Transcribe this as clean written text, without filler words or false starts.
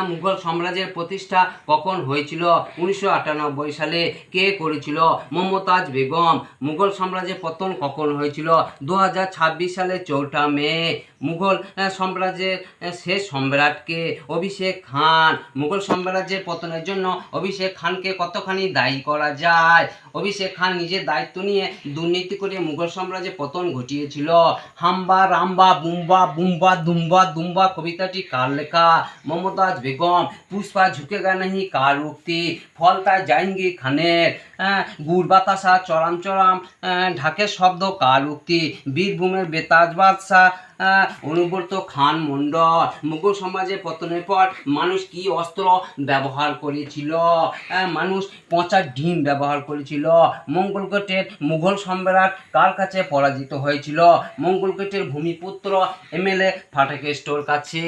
মুঘল সাম্রাজ্যের প্রতিষ্ঠা কখন হয়েছিল? 1998 সালে। কে করেছিল? মমতাজ বেগম। মুঘল সাম্রাজ্যের পতন কখন হয়েছিল? 2026 সালে 4 মে। মুঘল সাম্রাজ্যের শেষ সম্রাটকে? অভিষেক খান। মুঘল সাম্রাজ্যের পতনের জন্য অভিষেক খানকে কতখানি দায়ী করা যায়? অভিষেক খান নিজের দায়িত্ব নিয়ে দুর্নীতি করে মুঘল সাম্রাজ্যের পতন ঘটিয়েছিল। হাম্বা রাম্বা বুম্বা বুম্বা দুম্বা দুম্বা কবিতাটি কার লেখা? মমতাজ বেগম। পুষ্পা ঝুঁকেগা নাহি কার উক্তি? ফলতা জাহাঙ্গীর খানের। গুড় বাতাসা চরাম চরাম ঢাকের শব্দ কার উক্তি? বীরভূমের বেতাজ বাদশাহ অনুব্রত খান মণ্ডল। মুঘল সাম্রাজ্যের পতনের পর মানুষ কি অস্ত্র ব্যবহার করেছিল? মানুষ পচা ডিম ব্যবহার করেছিল। মঙ্গলকোটের মুঘল সম্রাট কার কাছে পরাজিত হয়েছিল? মঙ্গলকোটের ভূমিপুত্র এমএলএ ফাটাকেস্টর কাছে।